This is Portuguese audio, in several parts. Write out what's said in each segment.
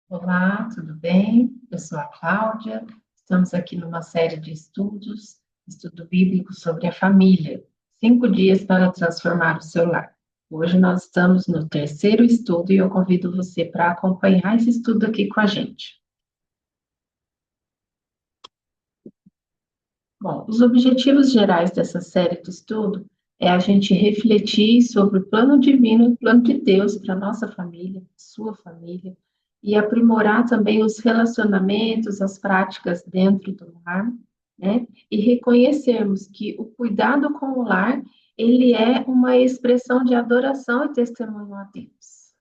Olá, tudo bem? Eu sou a Cláudia. Estamos aqui numa série de estudos, estudo bíblico sobre a família. 5 dias para transformar o seu lar. Hoje nós estamos no terceiro estudo e eu convido você para acompanhar esse estudo aqui com a gente. Bom, os objetivos gerais dessa série de estudo é a gente refletir sobre o plano divino, o plano de Deus para a nossa família, sua família, e aprimorar também os relacionamentos, as práticas dentro do lar, né? E reconhecermos que o cuidado com o lar, ele é uma expressão de adoração e testemunho a Deus.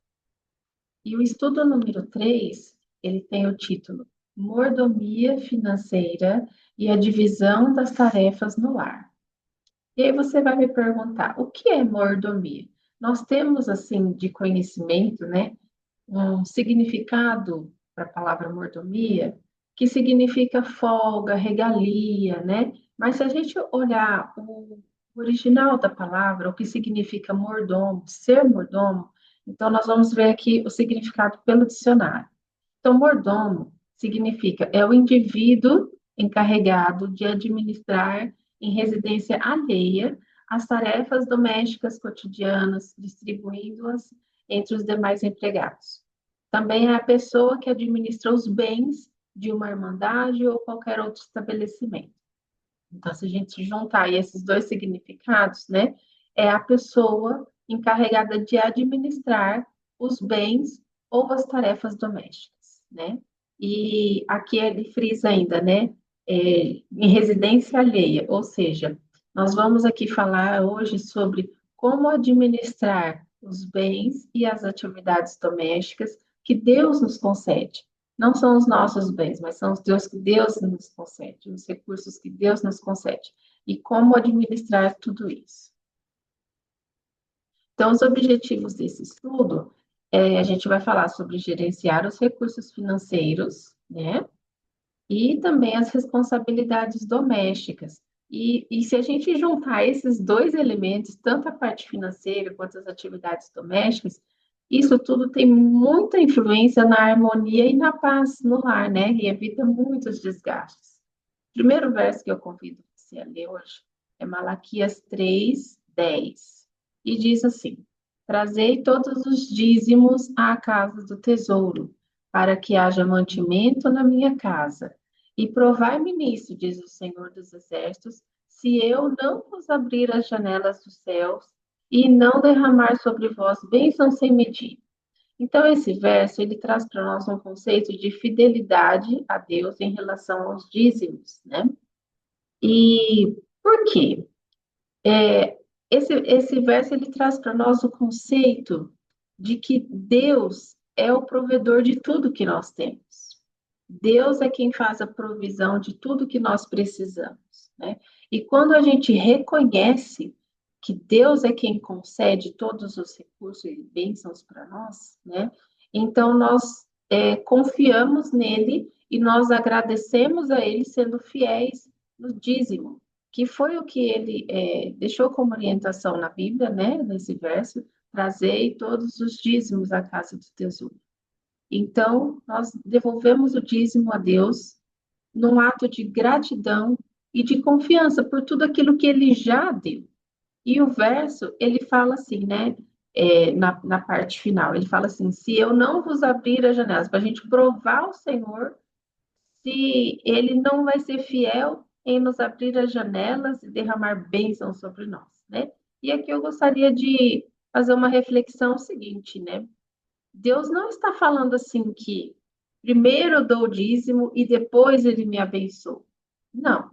E o estudo número 3 ele tem o título Mordomia Financeira e a Divisão das Tarefas no Lar. E aí você vai me perguntar, o que é mordomia? Nós temos, assim, de conhecimento, né, um significado para a palavra mordomia, que significa folga, regalia, né? Mas se a gente olhar o original da palavra, o que significa mordomo, ser mordomo, então nós vamos ver aqui o significado pelo dicionário. Então, mordomo significa é o indivíduo encarregado de administrar em residência alheia as tarefas domésticas cotidianas, distribuindo-as entre os demais empregados. Também é a pessoa que administra os bens de uma irmandade ou qualquer outro estabelecimento. Então, se a gente juntar esses dois significados, né, é a pessoa encarregada de administrar os bens ou as tarefas domésticas, né? E aqui ele frisa ainda, né, em residência alheia, ou seja, nós vamos aqui falar hoje sobre como administrar os bens e as atividades domésticas que Deus nos concede. Não são os nossos bens, mas são os Deus que Deus nos concede, os recursos que Deus nos concede. E como administrar tudo isso. Então, os objetivos desse estudo, a gente vai falar sobre gerenciar os recursos financeiros, né? E também as responsabilidades domésticas. E se a gente juntar esses dois elementos, tanto a parte financeira quanto as atividades domésticas, isso tudo tem muita influência na harmonia e na paz no lar, né? E evita muitos desgastes. O primeiro verso que eu convido você a ler hoje é Malaquias 3:10. E diz assim: Trazei todos os dízimos à casa do tesouro, para que haja mantimento na minha casa. E provai-me nisso, diz o Senhor dos Exércitos, se eu não vos abrir as janelas dos céus e não derramar sobre vós bênçãos sem medida. Então, esse verso, ele traz para nós um conceito de fidelidade a Deus em relação aos dízimos, né? E por quê? Esse verso, ele traz para nós o conceito de que Deus é o provedor de tudo que nós temos. Deus é quem faz a provisão de tudo que nós precisamos, né? E quando a gente reconhece que Deus é quem concede todos os recursos e bênçãos para nós, né? Então nós confiamos nele e nós agradecemos a ele sendo fiéis no dízimo, que foi o que ele deixou como orientação na Bíblia, né? Nesse verso, trazei todos os dízimos à casa do tesouro. Então, nós devolvemos o dízimo a Deus num ato de gratidão e de confiança por tudo aquilo que ele já deu. E o verso, ele fala assim, né? Na parte final, ele fala assim: se eu não vos abrir as janelas, para a gente provar o Senhor, se ele não vai ser fiel em nos abrir as janelas e derramar bênção sobre nós, né? E aqui eu gostaria de fazer uma reflexão seguinte, né? Deus não está falando assim que primeiro eu dou o dízimo e depois ele me abençoa. Não.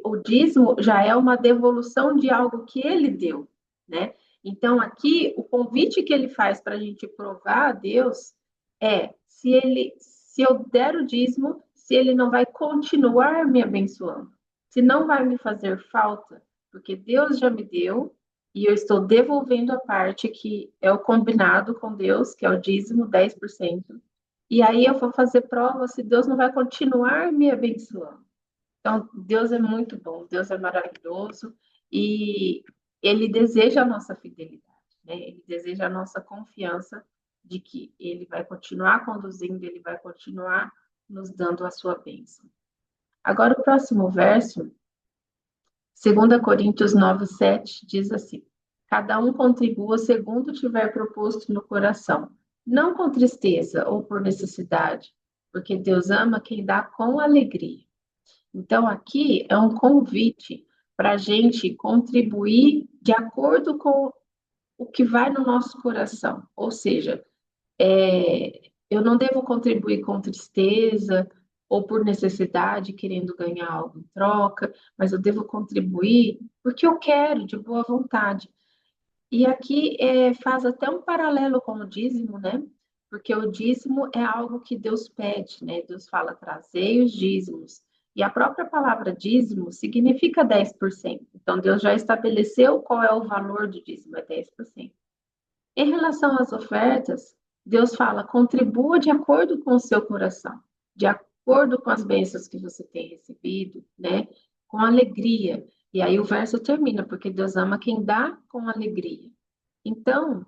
O dízimo já é uma devolução de algo que ele deu, né? Então, aqui, o convite que ele faz para a gente provar a Deus é se eu der o dízimo, se ele não vai continuar me abençoando, se não vai me fazer falta, porque Deus já me deu, e eu estou devolvendo a parte que é o combinado com Deus, que é o dízimo, 10%. E aí eu vou fazer prova se Deus não vai continuar me abençoando. Então, Deus é muito bom, Deus é maravilhoso e Ele deseja a nossa fidelidade, né? Ele deseja a nossa confiança de que Ele vai continuar conduzindo, Ele vai continuar nos dando a sua bênção. Agora, o próximo verso, 2 Coríntios 9:7, diz assim: cada um contribua segundo tiver proposto no coração, não com tristeza ou por necessidade, porque Deus ama quem dá com alegria. Então, aqui é um convite para a gente contribuir de acordo com o que vai no nosso coração. Ou seja, eu não devo contribuir com tristeza ou por necessidade, querendo ganhar algo em troca, mas eu devo contribuir porque eu quero, de boa vontade. E aqui faz até um paralelo com o dízimo, né? Porque o dízimo é algo que Deus pede, né? Deus fala, trazei os dízimos. E a própria palavra dízimo significa 10%. Então, Deus já estabeleceu qual é o valor do dízimo, é 10%. Em relação às ofertas, Deus fala, contribua de acordo com o seu coração, de acordo com as bênçãos que você tem recebido, né? Com alegria. E aí o verso termina, porque Deus ama quem dá com alegria. Então,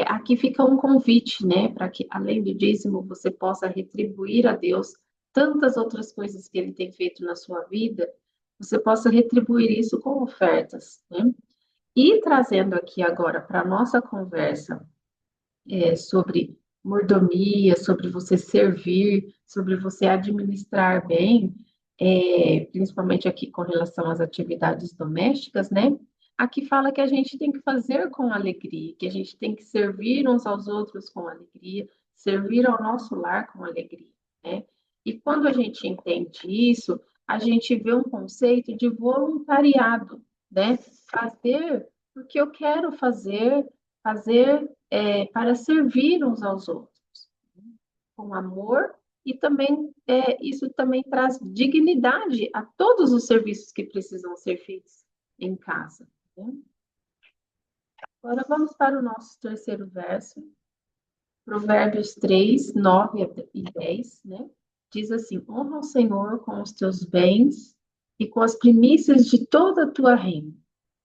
aqui fica um convite, né? Para que, além do dízimo, você possa retribuir a Deus tantas outras coisas que Ele tem feito na sua vida, você possa retribuir isso com ofertas, né? E trazendo aqui agora para a nossa conversa sobre mordomia, sobre você servir, sobre você administrar bem, principalmente aqui com relação às atividades domésticas, né? Aqui fala que a gente tem que fazer com alegria, que a gente tem que servir uns aos outros com alegria, servir ao nosso lar com alegria, né? E quando a gente entende isso, a gente vê um conceito de voluntariado, né? Fazer porque eu quero fazer para servir uns aos outros, com amor, e também isso também traz dignidade a todos os serviços que precisam ser feitos em casa. Né? Agora vamos para o nosso terceiro verso, Provérbios 3, 9 e 10, né? Diz assim: honra o Senhor com os teus bens e com as primícias de toda a tua renda,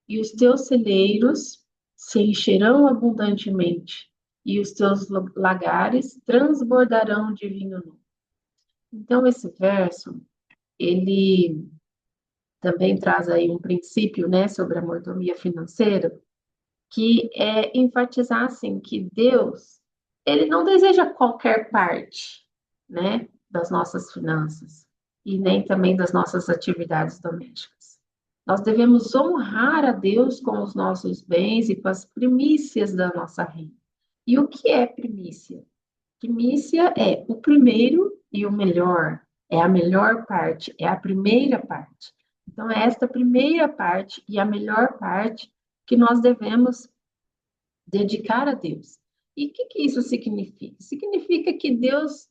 e os teus celeiros se encherão abundantemente, e os teus lagares transbordarão de vinho novo. Então, esse verso, ele também traz aí um princípio, né, sobre a mordomia financeira, que é enfatizar, assim, que Deus, ele não deseja qualquer parte, né, das nossas finanças, e nem também das nossas atividades domésticas. Nós devemos honrar a Deus com os nossos bens e com as primícias da nossa renda. E o que é primícia? Primícia é o primeiro e o melhor, é a melhor parte, é a primeira parte. Então, é esta primeira parte e a melhor parte que nós devemos dedicar a Deus. E o que isso significa? Significa que Deus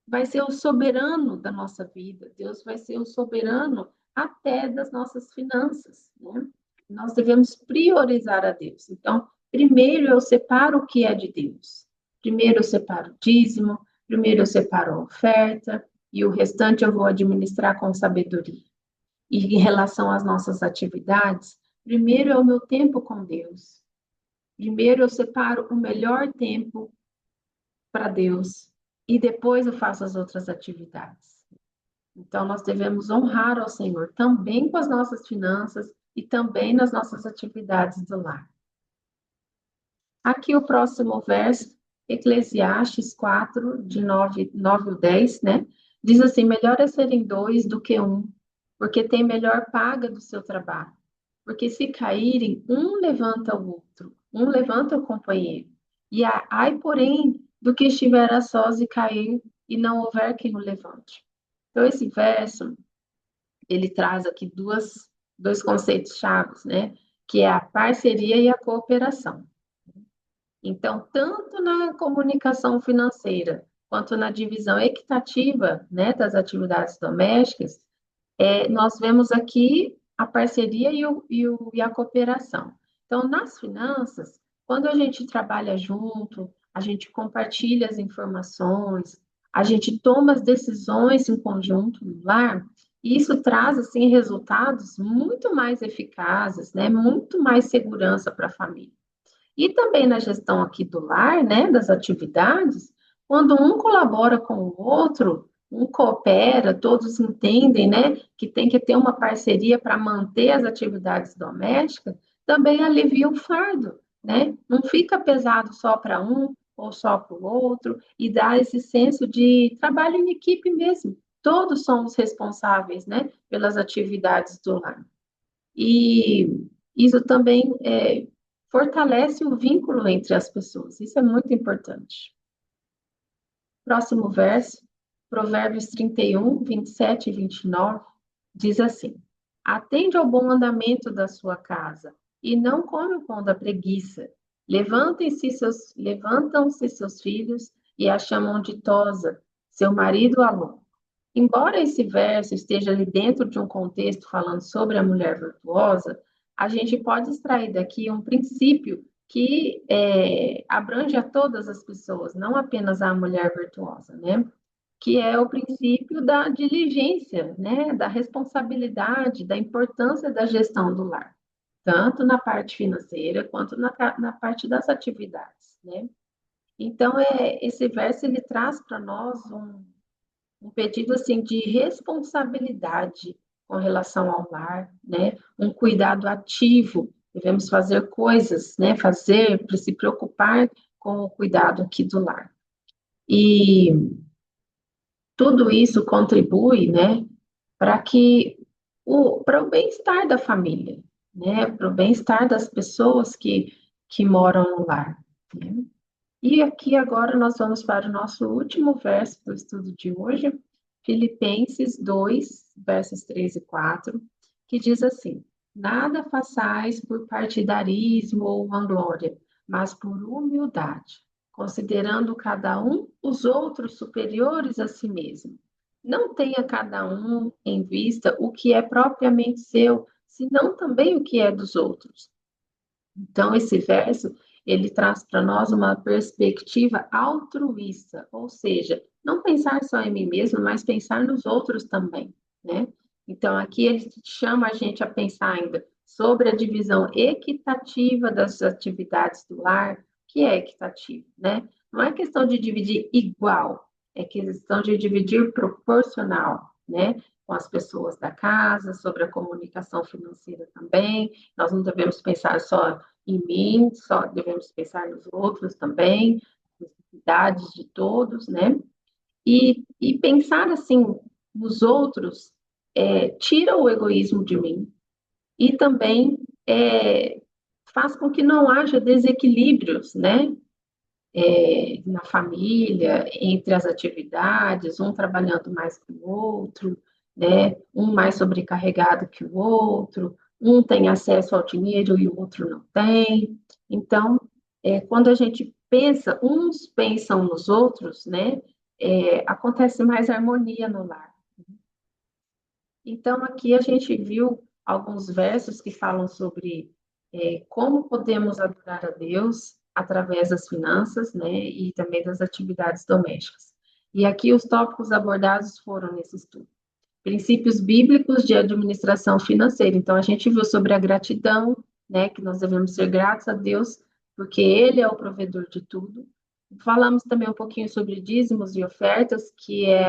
vai ser o soberano da nossa vida, Deus vai ser o soberano até das nossas finanças, né? Nós devemos priorizar a Deus. Então, primeiro eu separo o que é de Deus. Primeiro eu separo o dízimo, primeiro eu separo a oferta, e o restante eu vou administrar com sabedoria. E em relação às nossas atividades, primeiro é o meu tempo com Deus. Primeiro eu separo o melhor tempo para Deus e depois eu faço as outras atividades. Então, nós devemos honrar ao Senhor também com as nossas finanças e também nas nossas atividades do lar. Aqui o próximo verso, Eclesiastes 4, de 9 ao 10, né? Diz assim: melhor é serem dois do que um, porque tem melhor paga do seu trabalho. Porque se caírem, um levanta o outro, um levanta o companheiro. E ai, porém, do que estiver a sós e cair, e não houver quem o levante. Então, esse verso, ele traz aqui dois conceitos chaves, né? Que é a parceria e a cooperação. Então, tanto na comunicação financeira, quanto na divisão equitativa, né, das atividades domésticas, nós vemos aqui a parceria e a cooperação. Então, nas finanças, quando a gente trabalha junto, a gente compartilha as informações, a gente toma as decisões em conjunto no lar, isso traz, assim, resultados muito mais eficazes, né? Muito mais segurança para a família. E também na gestão aqui do lar, né, das atividades, quando um colabora com o outro, um coopera, todos entendem, né, que tem que ter uma parceria para manter as atividades domésticas, também alivia o fardo, né? Não fica pesado só para um ou só para o outro, e dá esse senso de trabalho em equipe mesmo. Todos somos responsáveis, né, pelas atividades do lar. E isso também fortalece o vínculo entre as pessoas. Isso é muito importante. Próximo verso, Provérbios 31, 27 e 29, diz assim: Atende ao bom andamento da sua casa, e não come o pão da preguiça. Levantam-se seus filhos e a chamam ditosa, seu marido a louca. Embora esse verso esteja ali dentro de um contexto falando sobre a mulher virtuosa, a gente pode extrair daqui um princípio que abrange a todas as pessoas, não apenas a mulher virtuosa, né? Que é o princípio da diligência, né? Da responsabilidade, da importância da gestão do lar, tanto na parte financeira quanto na parte das atividades, né? Então, esse verso ele traz para nós um pedido assim de responsabilidade com relação ao lar, né? Um cuidado ativo. Devemos fazer coisas, né? Fazer para se preocupar com o cuidado aqui do lar. E tudo isso contribui, né? Para que para o bem-estar da família, né? Para o bem-estar das pessoas que moram no lar. Né? E aqui agora nós vamos para o nosso último verso do estudo de hoje, Filipenses 2, versos 3 e 4, que diz assim: Nada façais por partidarismo ou vanglória, mas por humildade, considerando cada um os outros superiores a si mesmo. Não tenha cada um em vista o que é propriamente seu, senão também o que é dos outros. Então, esse verso, ele traz para nós uma perspectiva altruísta, ou seja, não pensar só em mim mesmo, mas pensar nos outros também, né? Então, aqui ele chama a gente a pensar ainda sobre a divisão equitativa das atividades do lar, que é equitativo, né? Não é questão de dividir igual, é questão de dividir proporcional, né? Com as pessoas da casa, sobre a comunicação financeira também. Nós não devemos pensar só em mim, só devemos pensar nos outros também, necessidades de todos, né? E pensar assim nos outros tira o egoísmo de mim e também faz com que não haja desequilíbrios, né? Na família, entre as atividades, um trabalhando mais que o outro, né? Um mais sobrecarregado que o outro, um tem acesso ao dinheiro e o outro não tem. Então, quando a gente pensa, uns pensam nos outros, né? Acontece mais harmonia no lar. Então, aqui a gente viu alguns versos que falam sobre como podemos adorar a Deus através das finanças, né, e também das atividades domésticas. E aqui os tópicos abordados foram nesse estudo. Princípios bíblicos de administração financeira. Então, a gente viu sobre a gratidão, né, que nós devemos ser gratos a Deus, porque Ele é o provedor de tudo. Falamos também um pouquinho sobre dízimos e ofertas, que é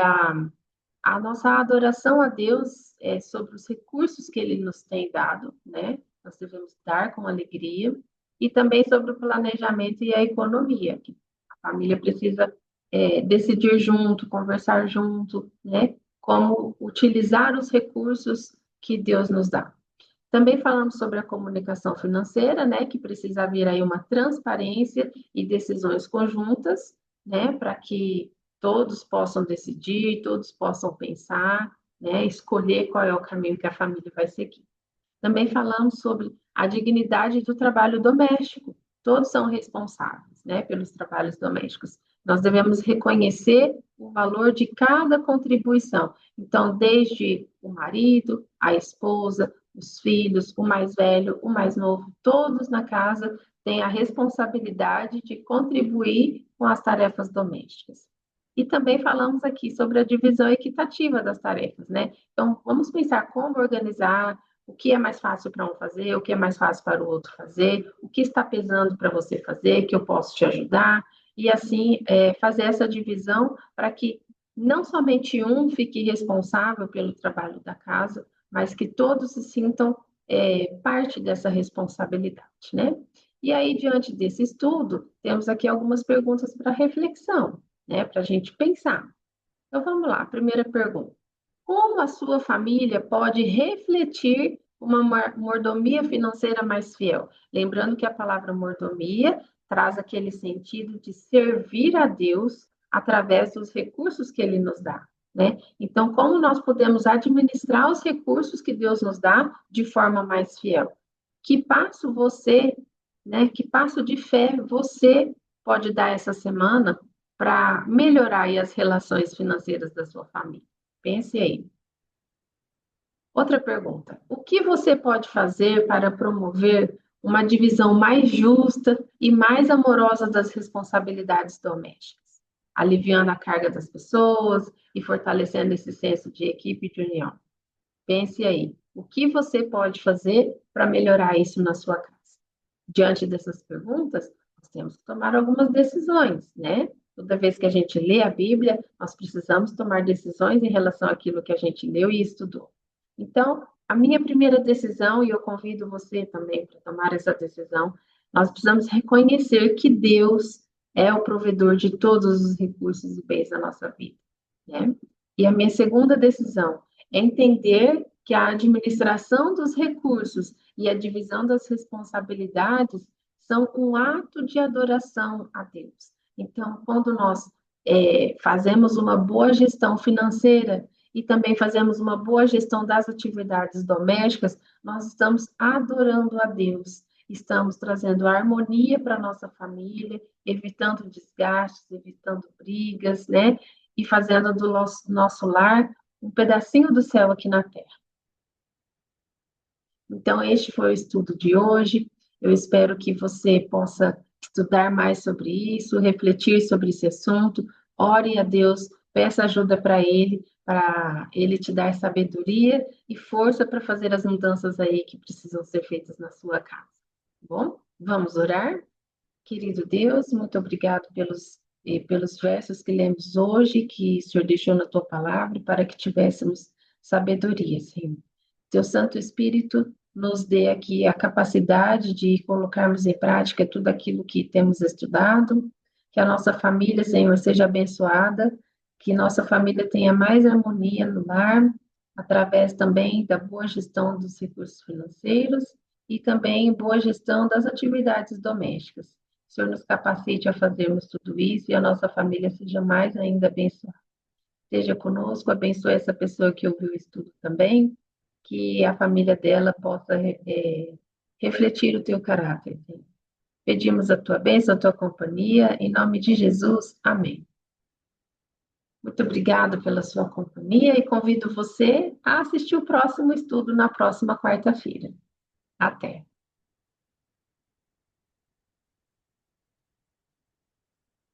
a nossa adoração a Deus é sobre os recursos que Ele nos tem dado, né? Nós devemos dar com alegria, e também sobre o planejamento e a economia, que a família precisa decidir junto, conversar junto, né? Como utilizar os recursos que Deus nos dá. Também falamos sobre a comunicação financeira, né? Que precisa haver aí uma transparência e decisões conjuntas, né? Para que todos possam decidir, todos possam pensar, né? Escolher qual é o caminho que a família vai seguir. Também falamos sobre a dignidade do trabalho doméstico. Todos são responsáveis, né, pelos trabalhos domésticos. Nós devemos reconhecer o valor de cada contribuição. Então, desde o marido, a esposa, os filhos, o mais velho, o mais novo, todos na casa têm a responsabilidade de contribuir com as tarefas domésticas. E também falamos aqui sobre a divisão equitativa das tarefas, né? Então, vamos pensar como organizar O que é mais fácil para um fazer, o que é mais fácil para o outro fazer, o que está pesando para você fazer, que eu posso te ajudar, e assim fazer essa divisão para que não somente um fique responsável pelo trabalho da casa, mas que todos se sintam parte dessa responsabilidade, né? E aí, diante desse estudo, temos aqui algumas perguntas para reflexão, né? Para a gente pensar. Então, vamos lá. Primeira pergunta. Como a sua família pode refletir uma mordomia financeira mais fiel? Lembrando que a palavra mordomia traz aquele sentido de servir a Deus através dos recursos que Ele nos dá, né? Então, como nós podemos administrar os recursos que Deus nos dá de forma mais fiel? Que passo você, né? Que passo de fé você pode dar essa semana para melhorar aí as relações financeiras da sua família? Pense aí. Outra pergunta: o que você pode fazer para promover uma divisão mais justa e mais amorosa das responsabilidades domésticas, aliviando a carga das pessoas e fortalecendo esse senso de equipe e de união? Pense aí, o que você pode fazer para melhorar isso na sua casa? Diante dessas perguntas, nós temos que tomar algumas decisões, né? Toda vez que a gente lê a Bíblia, nós precisamos tomar decisões em relação àquilo que a gente leu e estudou. Então, a minha primeira decisão, e eu convido você também para tomar essa decisão, nós precisamos reconhecer que Deus é o provedor de todos os recursos e bens da nossa vida, né? E a minha segunda decisão é entender que a administração dos recursos e a divisão das responsabilidades são um ato de adoração a Deus. Então, quando nós fazemos uma boa gestão financeira e também fazemos uma boa gestão das atividades domésticas, nós estamos adorando a Deus, estamos trazendo harmonia para a nossa família, evitando desgastes, evitando brigas, né? E fazendo do nosso lar um pedacinho do céu aqui na terra. Então, este foi o estudo de hoje. Eu espero que você possa estudar mais sobre isso, refletir sobre esse assunto. Ore a Deus, peça ajuda para Ele te dar sabedoria e força para fazer as mudanças aí que precisam ser feitas na sua casa. Tá bom? Vamos orar? Querido Deus, muito obrigado pelos versos que lemos hoje, que o Senhor deixou na tua palavra, para que tivéssemos sabedoria, Senhor. Teu Santo Espírito nos dê aqui a capacidade de colocarmos em prática tudo aquilo que temos estudado, que a nossa família, Senhor, seja abençoada, que nossa família tenha mais harmonia no lar, através também da boa gestão dos recursos financeiros e também boa gestão das atividades domésticas. O Senhor nos capacite a fazermos tudo isso e a nossa família seja mais ainda abençoada. Esteja conosco, abençoe essa pessoa que ouviu o estudo também, que a família dela possa refletir o teu caráter. Senhor. Pedimos a tua bênção, a tua companhia, em nome de Jesus, amém. Muito obrigada pela sua companhia e convido você a assistir o próximo estudo na próxima quarta-feira. Até!